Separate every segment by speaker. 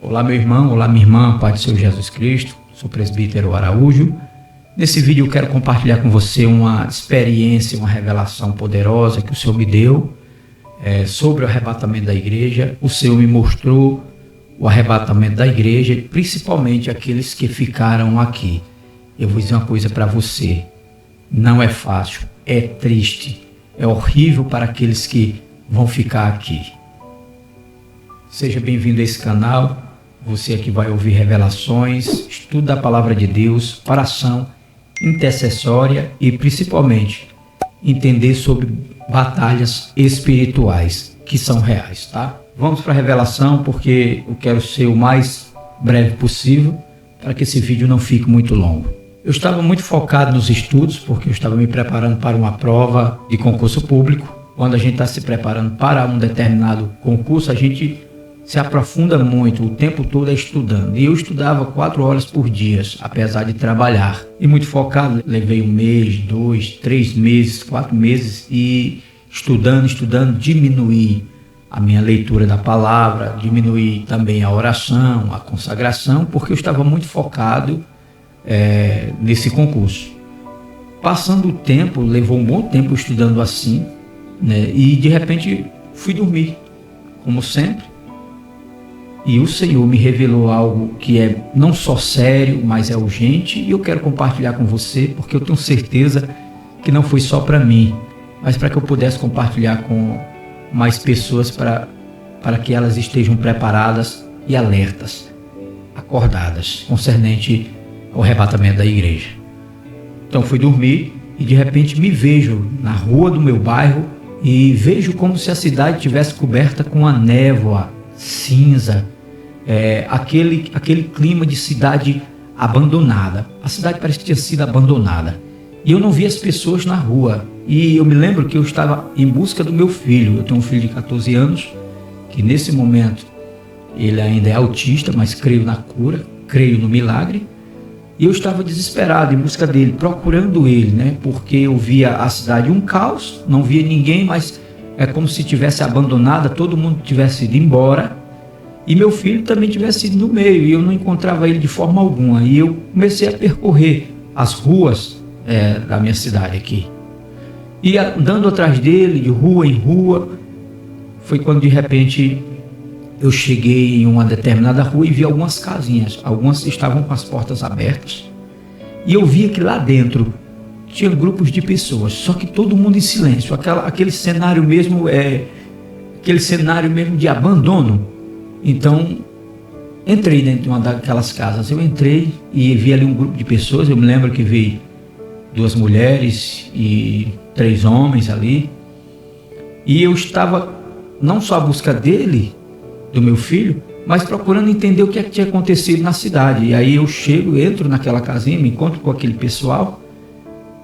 Speaker 1: Olá meu irmão, olá minha irmã, Pai do Senhor Jesus Cristo, sou o presbítero Araújo. Nesse vídeo eu quero compartilhar com você uma experiência, uma revelação poderosa que o Senhor me deu sobre o arrebatamento da igreja. O Senhor me mostrou o arrebatamento da igreja, principalmente aqueles que ficaram aqui. Eu vou dizer uma coisa para você, não é fácil, é triste, é horrível para aqueles que vão ficar aqui. Seja bem-vindo a esse canal. Você aqui vai ouvir revelações, estudo da palavra de Deus, oração intercessória e principalmente entender sobre batalhas espirituais que são reais, tá? Vamos para a revelação porque eu quero ser o mais breve possível para que esse vídeo não fique muito longo. Eu estava muito focado nos estudos porque eu estava me preparando para uma prova de concurso público. Quando a gente está se preparando para um determinado concurso, a gente se aprofunda muito, o tempo todo estudando. E eu estudava 4 horas por dia, apesar de trabalhar. E muito focado, levei 1 mês, 2, 3 meses, 4 meses e estudando, diminuí a minha leitura da palavra, diminuí também a oração, a consagração, porque eu estava muito focado nesse concurso. Passando o tempo, levou um bom tempo estudando assim, né? E de repente fui dormir, como sempre. E o Senhor me revelou algo que é não só sério, mas é urgente. E eu quero compartilhar com você, porque eu tenho certeza que não foi só para mim, mas para que eu pudesse compartilhar com mais pessoas, para que elas estejam preparadas e alertas, acordadas, concernente ao arrebatamento da igreja. Então fui dormir e de repente me vejo na rua do meu bairro e vejo como se a cidade tivesse coberta com uma névoa cinza, aquele clima de cidade abandonada. A cidade parece que tinha sido abandonada e eu não via as pessoas na rua. E eu me lembro que eu estava em busca do meu filho. Eu tenho um filho de 14 anos que nesse momento ele ainda é autista, mas creio na cura, creio no milagre. E eu estava desesperado em busca dele, procurando ele, né? Porque eu via a cidade um caos, não via ninguém, mas é como se tivesse abandonada, todo mundo tivesse ido embora e meu filho também tivesse ido no meio e eu não encontrava ele de forma alguma. E eu comecei a percorrer as ruas da minha cidade aqui. E andando atrás dele, de rua em rua, foi quando de repente eu cheguei em uma determinada rua e vi algumas casinhas. Algumas estavam com as portas abertas. E eu via que lá dentro tinha grupos de pessoas, só que todo mundo em silêncio. Aquele cenário mesmo de abandono. Então, entrei dentro de uma daquelas casas. Eu entrei e vi ali um grupo de pessoas. Eu me lembro que vi 2 mulheres e 3 homens ali. E eu estava não só à busca dele, do meu filho, mas procurando entender o que tinha acontecido na cidade. E aí eu chego, entro naquela casinha, me encontro com aquele pessoal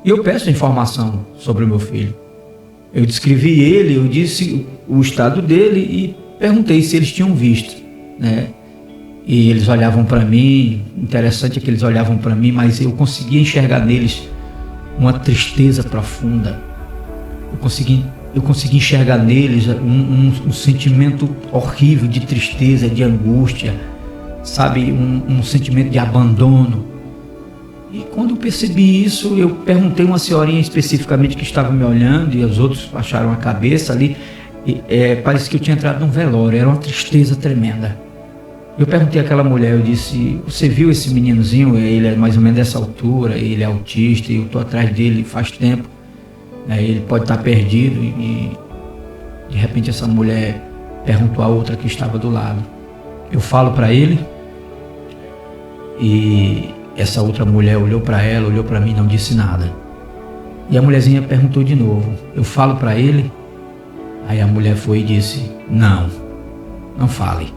Speaker 1: e eu peço informação sobre o meu filho. Eu descrevi ele, eu disse o estado dele e perguntei se eles tinham visto, né? E eles olhavam para mim. Interessante é que eles olhavam para mim, mas eu conseguia enxergar neles uma tristeza profunda. Eu consegui enxergar neles um sentimento horrível de tristeza, de angústia, sabe? Um sentimento de abandono. E quando eu percebi isso, eu perguntei uma senhorinha especificamente que estava me olhando e os outros acharam a cabeça ali. Parece que eu tinha entrado num velório, era uma tristeza tremenda. Eu perguntei àquela mulher, eu disse: você viu esse meninozinho? Ele é mais ou menos dessa altura, ele é autista e eu estou atrás dele faz tempo. Ele pode estar perdido. E de repente essa mulher perguntou a outra que estava do lado. Eu falo para ele e essa outra mulher olhou para ela, olhou para mim, não disse nada. E a mulherzinha perguntou de novo: eu falo para ele? Aí a mulher foi e disse: não fale.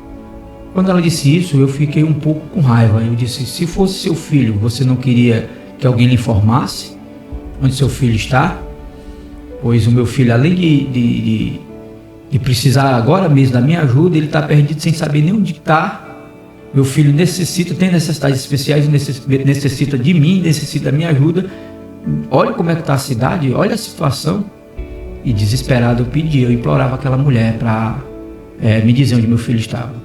Speaker 1: Quando ela disse isso, eu fiquei um pouco com raiva. Eu disse: se fosse seu filho, você não queria que alguém lhe informasse onde seu filho está? Pois o meu filho, além de precisar agora mesmo da minha ajuda, ele está perdido sem saber nem onde está. Meu filho tem necessidades especiais, necessita de mim, necessita da minha ajuda. Olha como é que está a cidade, olha a situação. E desesperado eu implorava aquela mulher para me dizer onde meu filho estava.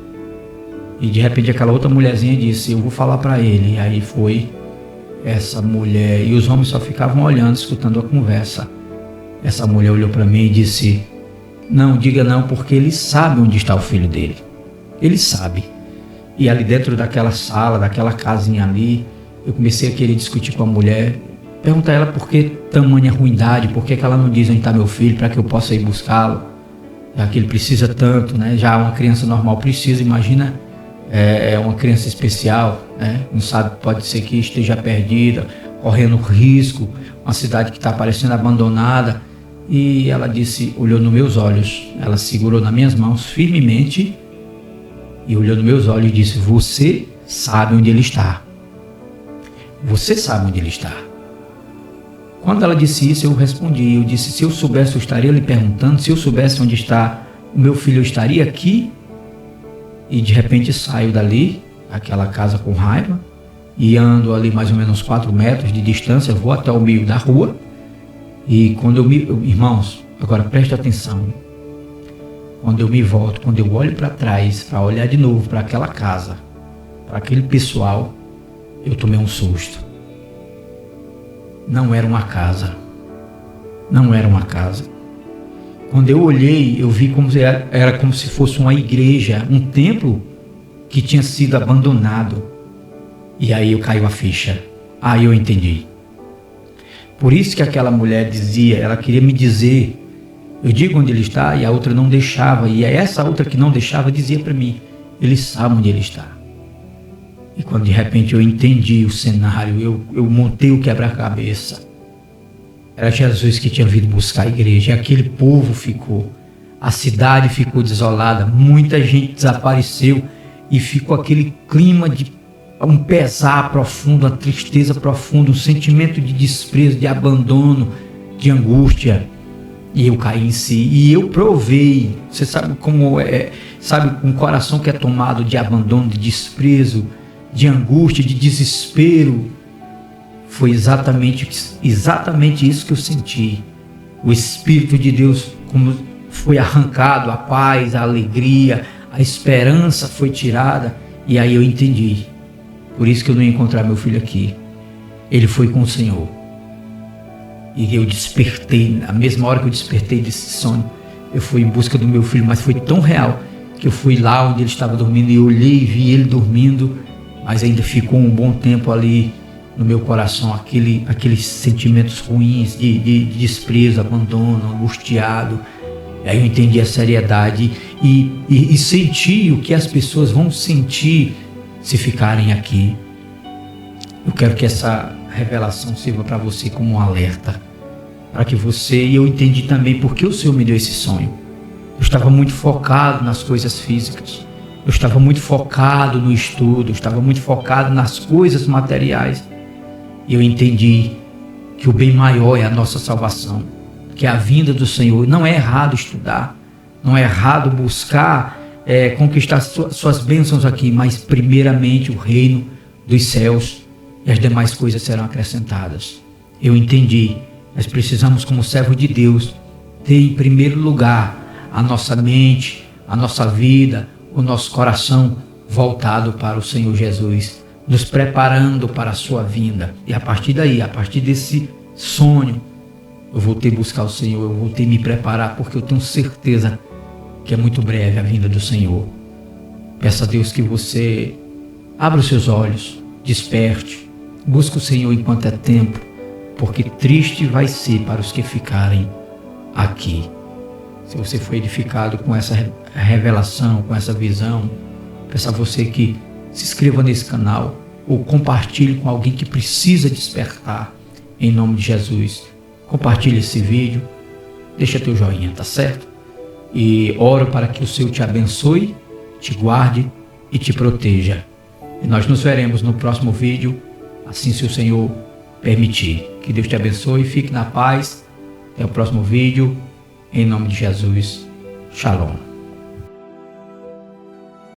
Speaker 1: E de repente aquela outra mulherzinha disse: eu vou falar para ele. E aí foi essa mulher, e os homens só ficavam olhando, escutando a conversa. Essa mulher olhou para mim e disse: não, diga não, porque ele sabe onde está o filho dele. Ele sabe. E ali dentro daquela sala, daquela casinha ali, eu comecei a querer discutir com a mulher, perguntar a ela por que tamanha ruindade, por que ela não diz onde está meu filho para que eu possa ir buscá-lo, já que ele precisa tanto, né? Já uma criança normal precisa, imagina uma criança especial, né? Não sabe, pode ser que esteja perdida, correndo risco, uma cidade que está parecendo abandonada. E ela disse, olhou nos meus olhos, ela segurou nas minhas mãos firmemente e olhou nos meus olhos e disse: você sabe onde ele está. Você sabe onde ele está. Quando ela disse isso, eu respondi. Eu disse: se eu soubesse, eu estaria lhe perguntando. Se eu soubesse onde está o meu filho, eu estaria aqui. E de repente saio dali, aquela casa, com raiva, e ando ali mais ou menos 4 metros de distância, vou até o meio da rua. E quando irmãos, agora preste atenção. Quando eu me volto, quando eu olho para trás, para olhar de novo para aquela casa, para aquele pessoal, eu tomei um susto. Não era uma casa. Não era uma casa. Quando eu olhei, eu vi como era como se fosse uma igreja, um templo que tinha sido abandonado. E aí caiu a ficha. Aí eu entendi. Por isso que aquela mulher dizia, ela queria me dizer, eu digo onde ele está, e a outra não deixava. E essa outra que não deixava dizia para mim: ele sabe onde ele está. E quando de repente eu entendi o cenário, eu montei o quebra-cabeça. Era Jesus que tinha vindo buscar a igreja, e aquele povo ficou. A cidade ficou desolada, muita gente desapareceu, e ficou aquele clima de um pesar profundo, uma tristeza profunda, um sentimento de desprezo, de abandono, de angústia. E eu caí em si, e eu provei. Você sabe como é, sabe, um coração que é tomado de abandono, de desprezo, de angústia, de desespero. Foi exatamente isso que eu senti. O Espírito de Deus, como foi arrancado, a paz, a alegria, a esperança foi tirada. E aí eu entendi. Por isso que eu não ia encontrar meu filho aqui. Ele foi com o Senhor. E eu despertei, na mesma hora que eu despertei desse sonho, eu fui em busca do meu filho, mas foi tão real que eu fui lá onde ele estava dormindo e olhei e vi ele dormindo, mas ainda ficou um bom tempo ali no meu coração, aqueles sentimentos ruins de desprezo, abandono, angustiado. Aí eu entendi a seriedade e senti o que as pessoas vão sentir se ficarem aqui. Eu quero que essa revelação sirva para você como um alerta, para que você, e eu entendi também porque o Senhor me deu esse sonho. Eu estava muito focado nas coisas físicas, eu estava muito focado no estudo, eu estava muito focado nas coisas materiais, e eu entendi que o bem maior é a nossa salvação, que é a vinda do Senhor. Não é errado estudar, não é errado buscar conquistar suas bênçãos aqui, mas primeiramente o reino dos céus, e as demais coisas serão acrescentadas. Eu entendi, nós precisamos, como servo de Deus, ter em primeiro lugar a nossa mente, a nossa vida, o nosso coração voltado para o Senhor Jesus, nos preparando para a sua vinda. E a partir daí, a partir desse sonho, eu voltei a buscar o Senhor, eu voltei a me preparar, porque eu tenho certeza que é muito breve a vinda do Senhor. Peço a Deus que você abra os seus olhos, desperte, busque o Senhor enquanto é tempo, porque triste vai ser para os que ficarem aqui. Se você foi edificado com essa revelação, com essa visão, peço a você que se inscreva nesse canal ou compartilhe com alguém que precisa despertar, em nome de Jesus. Compartilhe esse vídeo, deixa teu joinha, tá certo? E oro para que o Senhor te abençoe, te guarde e te proteja. E nós nos veremos no próximo vídeo, assim se o Senhor permitir. Que Deus te abençoe, fique na paz. Até o próximo vídeo, em nome de Jesus. Shalom.